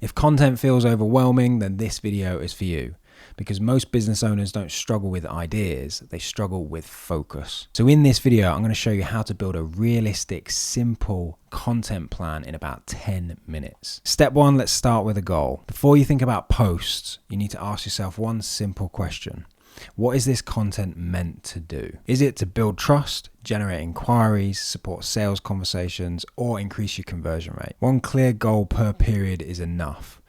If content feels overwhelming, then this video is for you, because most business owners don't struggle with ideas, they struggle with focus. So in this video, I'm going to show you how to build a realistic, simple content plan in about 10 minutes. Step one, let's start with a goal. Before you think about posts, you need to ask yourself one simple question. What is this content meant to do? Is it to build trust, generate inquiries, support sales conversations, or increase your conversion rate? One clear goal per period is enough.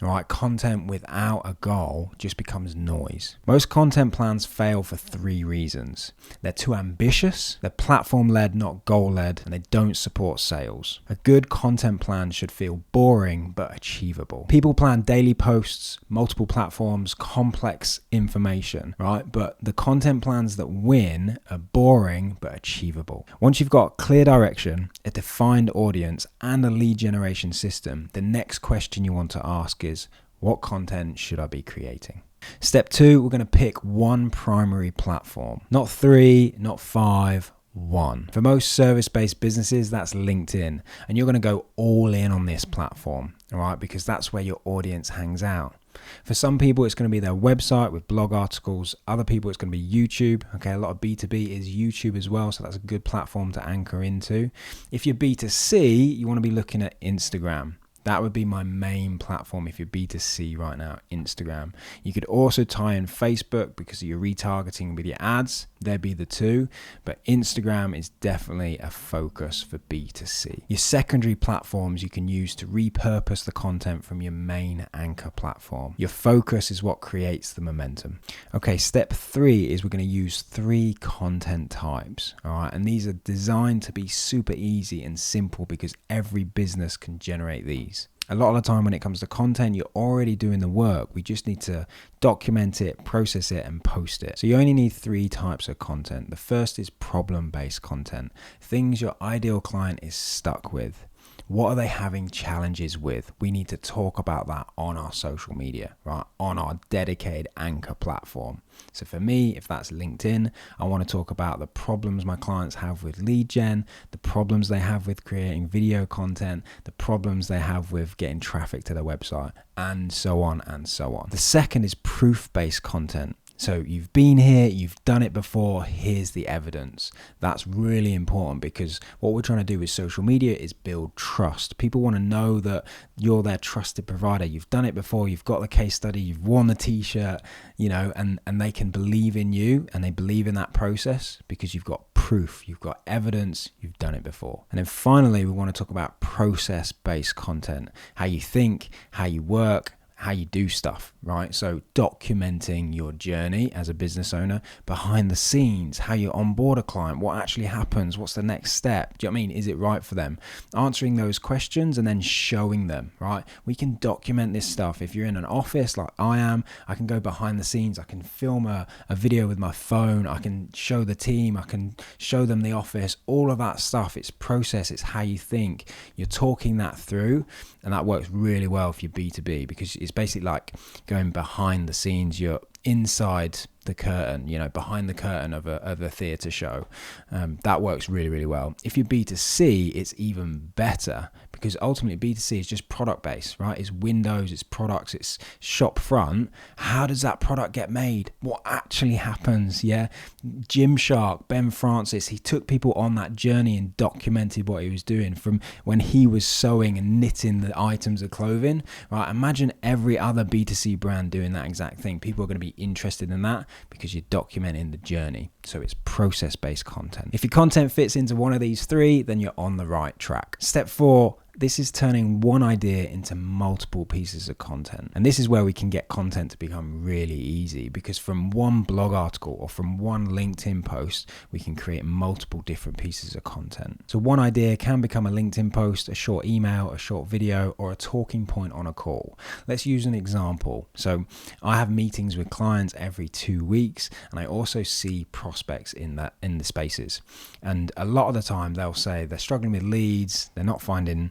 All right, content without a goal just becomes noise. Most content plans fail for 3 reasons. They're too ambitious, they're platform-led, not goal-led, and they don't support sales. A good content plan should feel boring but achievable. People plan daily posts, multiple platforms, complex information, right? But the content plans that win are boring but achievable. Once you've got clear direction, a defined audience, and a lead generation system, the next question you want to ask is, what content should I be creating? Step 2, we're going to pick one primary platform. Not 3, not 5, 1. For most service-based businesses, that's LinkedIn. And you're going to go all in on this platform, all right? Because that's where your audience hangs out. For some people, it's going to be their website with blog articles. Other people, it's going to be YouTube. Okay, a lot of B2B is YouTube as well, so that's a good platform to anchor into. If you're B2C, you want to be looking at Instagram. That would be my main platform if you're B2C right now, Instagram. You could also tie in Facebook because of your retargeting with your ads. There'd be the 2, but Instagram is definitely a focus for B2C. Your secondary platforms you can use to repurpose the content from your main anchor platform. Your focus is what creates the momentum. Okay, step 3 is we're going to use 3 content types. All right, and these are designed to be super easy and simple because every business can generate these. A lot of the time when it comes to content, you're already doing the work. We just need to document it, process it, and post it. So you only need 3 types of content. The first is problem-based content. Things your ideal client is stuck with. What are they having challenges with? We need to talk about that on our social media, right? On our dedicated anchor platform. So for me, if that's LinkedIn, I want to talk about the problems my clients have with lead gen, the problems they have with creating video content, the problems they have with getting traffic to their website, and so on and so on. The second is proof-based content. So you've been here, you've done it before, here's the evidence. That's really important because what we're trying to do with social media is build trust. People want to know that you're their trusted provider. You've done it before, you've got the case study, you've worn the t-shirt, you know, and they can believe in you and they believe in that process because you've got proof, you've got evidence, you've done it before. And then finally, we want to talk about process-based content, how you think, how you work, how you do stuff, right? So documenting your journey as a business owner, behind the scenes, how you onboard a client, what actually happens, what's the next step? Do you know what I mean? Is it right for them? Answering those questions and then showing them, right? We can document this stuff. If you're in an office like I am, I can go behind the scenes. I can film a video with my phone. I can show the team. I can show them the office, all of that stuff. It's process. It's how you think. You're talking that through, and that works really well if you're B2B because it's basically like going behind the scenes. You're inside the curtain, you know, behind the curtain of a theatre show. That works really, really well. If you're B2C, it's even better because ultimately B2C is just product based, right? It's windows, it's products, it's shop front. How does that product get made? What actually happens? Yeah. Gymshark, Ben Francis, he took people on that journey and documented what he was doing from when he was sewing and knitting the items of clothing, right? Imagine every other B2C brand doing that exact thing. People are going to be interested in that because you're documenting the journey. So it's process-based content. If your content fits into one of these 3, then you're on the right track. Step 4, this is turning one idea into multiple pieces of content. And this is where we can get content to become really easy because from one blog article or from one LinkedIn post, we can create multiple different pieces of content. So one idea can become a LinkedIn post, a short email, a short video, or a talking point on a call. Let's use an example. So I have meetings with clients every 2 weeks, and I also see prospects in the spaces. And a lot of the time they'll say they're struggling with leads, they're not finding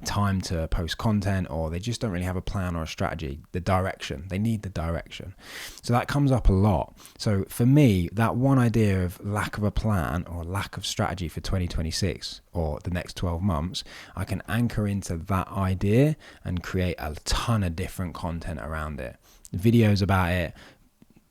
time to post content, or they just don't really have a plan or a strategy, the direction. They need the direction. So that comes up a lot. So for me, that one idea of lack of a plan or lack of strategy for 2026 or the next 12 months, I can anchor into that idea and create a ton of different content around it. Videos about it,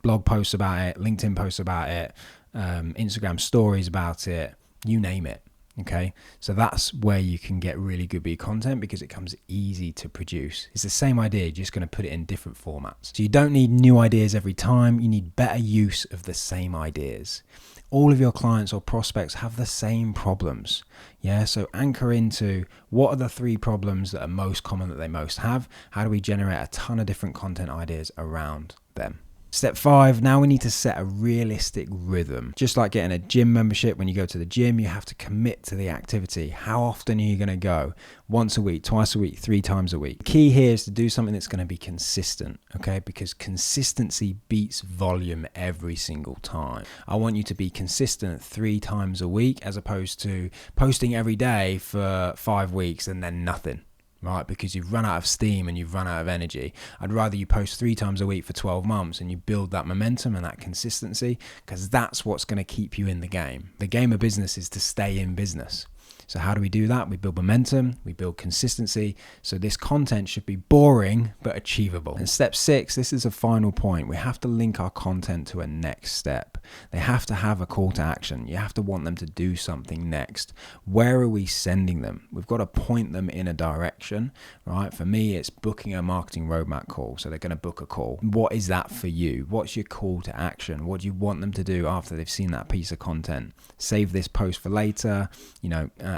blog posts about it, LinkedIn posts about it, Instagram stories about it, you name it. Okay, so that's where you can get really good content, because it comes easy to produce. It's the same idea, you're just going to put it in different formats. So you don't need new ideas every time, you need better use of the same ideas. All of your clients or prospects have the same problems. Yeah, so anchor into what are the 3 problems that are most common that they most have. How do we generate a ton of different content ideas around them? Step 5, now we need to set a realistic rhythm. Just like getting a gym membership, when you go to the gym, you have to commit to the activity. How often are you going to go? Once a week, twice a week, 3 times a week. The key here is to do something that's going to be consistent, okay? Because consistency beats volume every single time. I want you to be consistent 3 times a week, as opposed to posting every day for 5 weeks and then nothing. Right, because you've run out of steam and you've run out of energy. I'd rather you post 3 times a week for 12 months and you build that momentum and that consistency, because that's what's going to keep you in the game. The game of business is to stay in business. So how do we do that? We build momentum, we build consistency. So this content should be boring but achievable. And step 6, this is a final point. We have to link our content to a next step. They have to have a call to action. You have to want them to do something next. Where are we sending them? We've got to point them in a direction, right? For me, it's booking a marketing roadmap call. So they're going to book a call. What is that for you? What's your call to action? What do you want them to do after they've seen that piece of content? Save this post for later,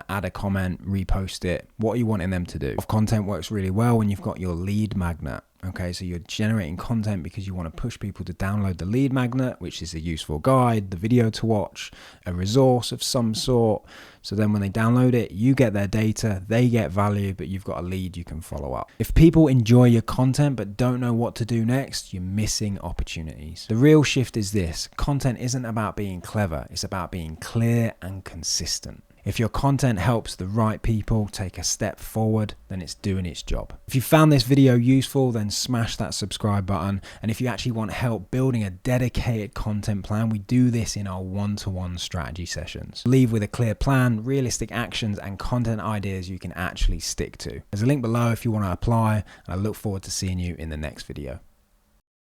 add a comment, repost it. What are you wanting them to do? Content works really well when you've got your lead magnet. Okay, so you're generating content because you want to push people to download the lead magnet, which is a useful guide, the video to watch, a resource of some sort. So then when they download it, you get their data, they get value, but you've got a lead you can follow up. If people enjoy your content but don't know what to do next, you're missing opportunities. The real shift is this: content isn't about being clever, it's about being clear and consistent. If your content helps the right people take a step forward, then it's doing its job. If you found this video useful, then smash that subscribe button. And if you actually want help building a dedicated content plan, we do this in our one-to-one strategy sessions. Leave with a clear plan, realistic actions, and content ideas you can actually stick to. There's a link below if you want to apply, and I look forward to seeing you in the next video.